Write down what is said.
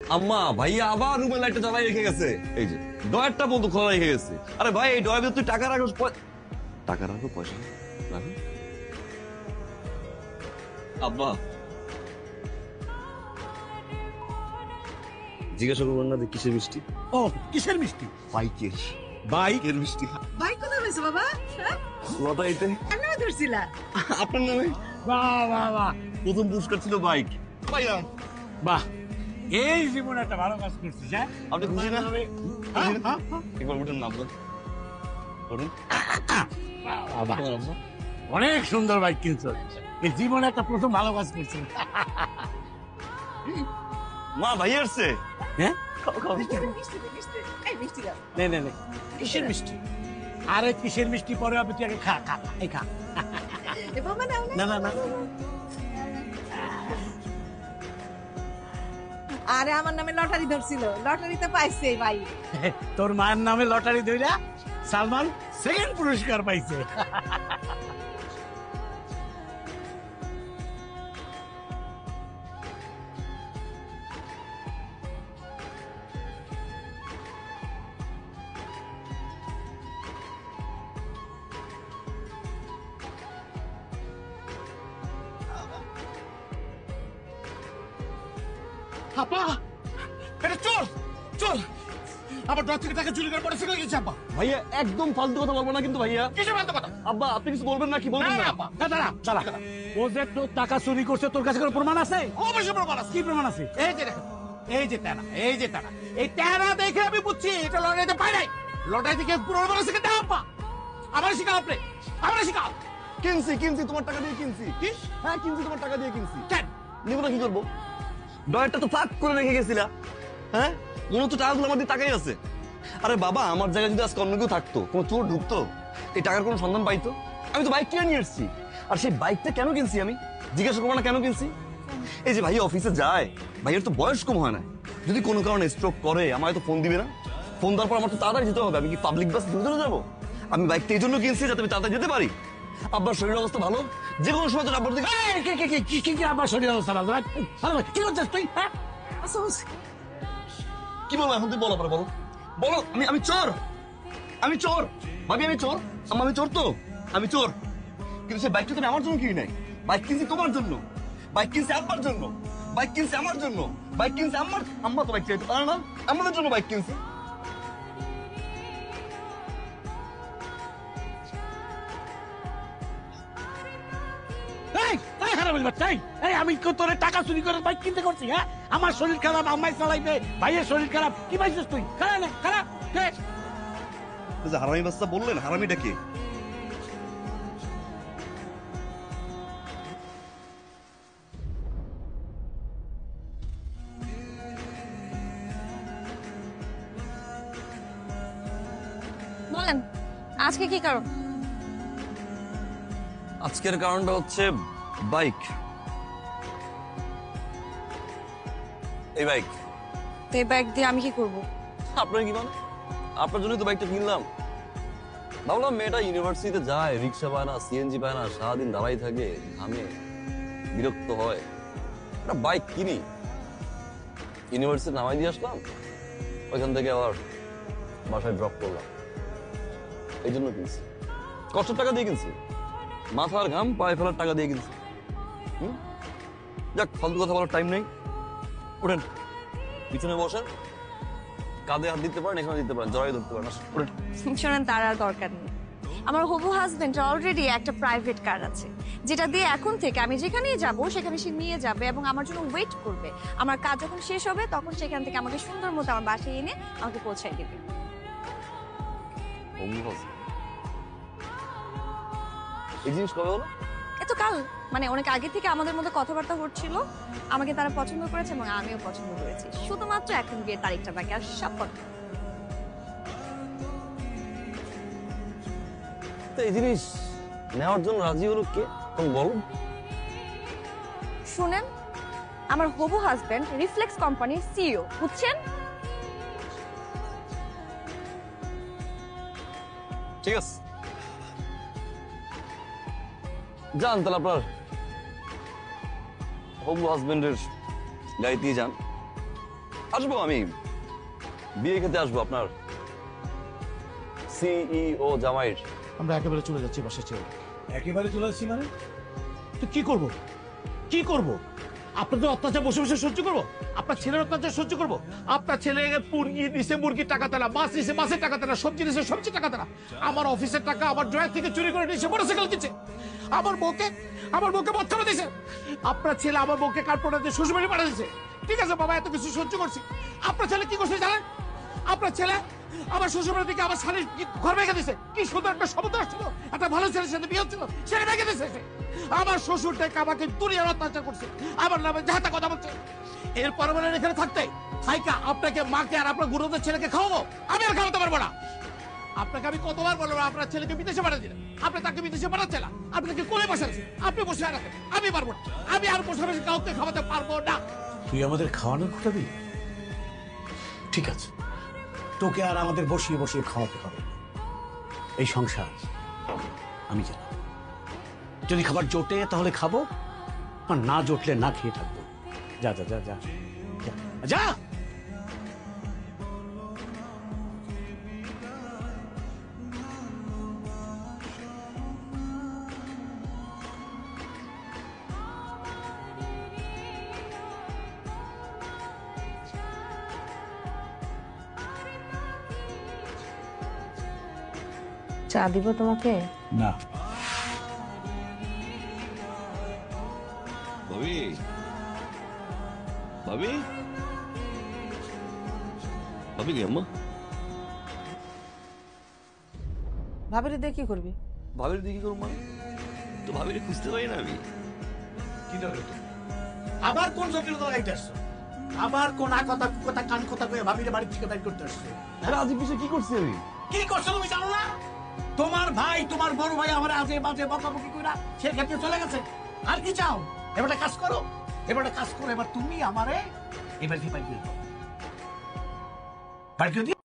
আম্মা ভাইয়া আবার রুমের লাইটটা জ্বালাই রেখে গেছে। এই যে ডয়ারটা বন্ধ খোলা রেখে গেছে। আরে ভাই এই ডয়ার তুই টাকা রাখো, টাকা রাখো, পয়সা রাখো। আব্বা জিজ্ঞাসা করবেন না যে কিসের মিষ্টি? ও কিসের মিষ্টি? বাইকের। বাইকের মিষ্টি। বাইক কোথায় পেয়েছো বাবা? লটারিতে কেন ধরছিলা? আপনার নামে বাহ বাহ বাহ প্রথম পুরস্কার ছিল বাইক। পাইলাম। বাহ, এই জীবনে একটা ভালো কাজ করছিস। হ্যাঁ আপনি খুশি না? হ্যাঁ, হ্যাঁ, হ্যাঁ। একবার উঠেন না আপনার ধরুন। বাহ, অনেক সুন্দর বাইক কিনছো। এই জীবনে একটা প্রথম ভালো কাজ করছিস। মা ভাই আসছে। হ্যাঁ মিষ্টি দে, মিষ্টি। এই মিষ্টি দাও। নে নে নে, কিসের মিষ্টি? আরে কিসের মিষ্টি পরে হবে, তুই আগে খা খা খা, এই খা। এ বাবা নাও না না না, আরে আমার নামে লটারি ধরছিল, লটারিতে পাইছে ভাই। তোর মায়ের নামে লটারি ধইরা সালমান সেকেন্ড পুরস্কার পাইছে। আপা, এটা চোর, চোর আমার ডর থেকে টাকা চুরি করে পড়ে ফিরে গেছে। আপা ভাইয়া একদম ফালতু কথা বলবো না কিন্তু ভাইয়া। কিসের বাধ্য কথা? আব্বা আপনি কিছু বলবেন না কি বলবেন না? আপা না, দাঁড়া দাঁড়া, ও যে তোর টাকা চুরি করছে, তোর কাছে কোনো প্রমাণ আছে? অবশ্যই প্রমাণ আছে। কি প্রমাণ আছে? এই যে দেখো, এই যে টানা, এই যে টানা, এই টানা দেখে আমি বুঝছি এটা লটারিতে পাই নাই। লটারি থেকে পুরো বড় শিখে দাও। আপা আমার শিখাও, আপনি আমার শিখাও। কিনছি কিনছি তোমার টাকা দিয়ে কিনছি। কি? হ্যাঁ কিনছি তোমার টাকা দিয়ে কিনছি। কেন? নিব না কি করবো? ডয়ারটা তো ফাঁক করে রেখে গেছিলা। হ্যাঁ মনে হচ্ছে টাকাগুলো আমার দিয়ে টাকাই আছে। আরে বাবা আমার জায়গায় যদি আজকে অন্য কেউ থাকতো, কোনো চোর ঢুকতো, এই টাকার কোনো সন্ধান পাইতো? আমি তো বাইক কিনে নিয়ে এসেছি। আর সেই বাইকটা কেন কিনছি আমি জিজ্ঞাসা করবো না কেন কিনছি? এই যে ভাই অফিসে যায়, ভাইয়ের তো বয়স কম হয় না, যদি কোনো কারণে স্ট্রোক করে আমায় তো ফোন দিবে না? ফোন দেওয়ার পর আমার তো তাড়াতাড়ি যেতে হবে। আমি কি পাবলিক বাস ধরে যাবো? আমি বাইকটা এই জন্য কিনছি যাতে আমি তাড়াতাড়ি যেতে পারি। আব্বার শরীর অবস্থা ভালো, যে কোনো সময় তো আব্বার দিকে এই, কি আমার শরীর অবস্থা ভালো? কি করছিস তুই? হ্যাঁ আচ্ছা বলছি। কি বলবো এখন? তুই বলো পরে বলো, বলো। আমি চোর, আমি চোর ভাবি, আমি চোর। আম্মা আমি চোর তো, আমি চোর। কিন্তু সে বাইকটা তুমি আমার জন্য কিনি নাই। বাইক কিনছি তোমার জন্য, বাইক কিনছি আব্বার জন্য, বাইক কিনছি আমার জন্য, বাইক কিনছি আম্মার। আম্মা তো বাইক চাইতে পারে না, আমাদের জন্য বাইক কিনছি। এই, এই হারামির বাচ্চা, এই আমি তোর টাকা চুরি করে বাইক কিনতে করছি? হ্যাঁ আমার শরীর খারাপ, আম্মাই চালাইবে, ভাইয়ের শরীর খারাপ, কি পাইছিস তুই? খারাপ না খারাপ। হারামি বাচ্চা বললেন, হারামিটা কে? বলেন আজকে কি কারণ? আজকের কারণটা হচ্ছে বাইক। এই বাইক। তো এই ব্যাগ দিয়ে আমি কি করব? আপনার কি মানে? আপনার জন্যই তো বাইকটা কিনলাম। ভাবলাম মেয়েটা ইউনিভার্সিটিতে যায়, রিক্সা পায় না, সিএনজি পায় না, সারাদিন দাঁড়াই থাকে, ঘামে, বিরক্ত হয়, একটা বাইক কিনি। ইউনিভার্সিটি নামাই দিয়ে আসলাম, ওইখান থেকে আবার বাসায় ড্রপ করলাম। এই জন্য কিনছি, কষ্টের টাকা দিয়ে কিনছি, মাথার ঘাম পায়ে ফেলার টাকা দিয়ে কিনছি। যাক, ফালতু কথা বলার টাইম নেই। ওঠেন, পিছনে বসেন, কাঁধে হাত দিতে পারেন, এখানে দিতে পারেন, জড়াই ধরতে পারেন। ওঠেন। শোনেন, তার আর দরকার নেই। আমার হবু হাজবেন্ড অলরেডি একটা প্রাইভেট কার আছে, যেটা দিয়ে এখন থেকে আমি যেখানেই যাব সেখানে সে নিয়ে যাবে এবং আমার জন্য ওয়েট করবে। আমার কাজ যখন শেষ হবে তখন সেখান থেকে আমাকে সুন্দর মতো আমার বাসায় এনে আমাকে পৌঁছাই দেবে। এই জিনিস কবে হলো? এত কাল, মানে অনেক আগে থেকে আমাদের মধ্যে কথাবার্তা হচ্ছিল। আমাকে তারা পছন্দ করেছে এবং আমিও পছন্দ করেছি। শুধুমাত্র এখন বিয়ের তারিখটা বাকি, আর সব কথা। এই জিনিস নেওয়ার জন্য রাজি হলো কে? তুমি বলো। শুনেন, আমার হবু হাজবেন্ড রিফ্লেক্স কোম্পানির সিইও, বুঝছেন? ঠিক আছে, যান তাহলে আপনার হবু হাজবেন্ডের গাড়িতেই যান। আসবো আমি, বিয়ে খেতে আসবো আপনার সিইও জামাইয়ের। আমরা একেবারে চলে যাচ্ছি বাসা ছেড়ে। একেবারে চলে আসছি মানে? তো কি করব, কি করব? আপনাদের অত্যাচার বসে বসে সহ্য করবো? আপনার ছেলের অত্যাচার সহ্য করবো? আপনার ছেলে মুরগি দিছে, মুরগির টাকা দেনা, মাছ দিছে, মাছের টাকা দেনা, সবজি দিছে, সবজি টাকা দেনা, আমার অফিসের টাকা আমার ড্রয়ার থেকে চুরি করে নিয়েছে, মোটরসাইকেল কিনছে, আমার বউকে মদ খাওয়া দিয়েছে। আপনার ছেলে আমার বউকে কার্পোরেটর দিয়ে শ্বশুরবাড়ি পাঠিয়ে দিয়েছে। ঠিক আছে বাবা, এত কিছু সহ্য করছি। আপনার ছেলে কি করছে জানেন? আপনার ছেলে আমার শ্বশুরবাড়ি থেকে আমার শালীর ঘর ভেঙে দিছে। কি সুন্দর একটা সমুদ্র ছিল, একটা ভালো ছেলের সাথে বিয়ে হচ্ছিল, সেটা ভেঙে দিছে সে। আমার শ্বশুর থেকে আমাকে দুনিয়ার অত্যাচার করছে, আমার নামে যাহাতা কথা বলছে। এরপর বলেন এখানে থাকতে থাইকা আপনাকে, মাকে আর আপনার গুরুদের ছেলেকে খাওয়াবো? আমি আর খাওয়াতে পারবো না। আপনাকে আমি কতবার বলবো আপনার ছেলেকে বিদেশে পাঠিয়ে দিলেন, আপনি তাকে বিদেশে পাঠাচ্ছে না, আপনাকে কোলে বসাচ্ছেন, আপনি বসে রাখেন, আমি পারবো না। আমি আর বসে বসে কাউকে খাওয়াতে পারবো না। তুই আমাদের খাওয়ানোর কথা দিবি? ঠিক আছে, তোকে আর আমাদের বসিয়ে বসিয়ে খাওয়াতে হবে না। এই সংসার আমি চালাবো। যদি খাবার জোটে তাহলে খাবো, আর না জোটলে না খেয়ে থাকবো। যা যা যা যা যা, যা। চা দিব তোমাকে? না, ভাবি, ভাবি, ভাবি কি আম্মা? ভাবিরে দিয়ে কি করবি? ভাবির দিকে করবো মানে? তো ভাবির খুঁজতে পারি না আমি। কি দরকার তোর? আবার কোন জটিলতা লাগাইতে আসছো? আবার কোন কথা কথা কান কথা কয়ে ভাবিরে বাড়ি থেকে বাইর করতে আসছো? আরে আজ বিষয়ে কি করছি আমি? কি করছো তুমি জানো না? তোমার ভাই, তোমার বড় ভাই আমার আজে বাজে বকাবকি কইরা সে ক্ষেত্রে চলে গেছে। আর কি চাও? এবার একটা কাজ করো, এবার একটা কাজ করো, এবার তুমি আমারে এবার কি বাইর করে দাও। বাইর করে দিও।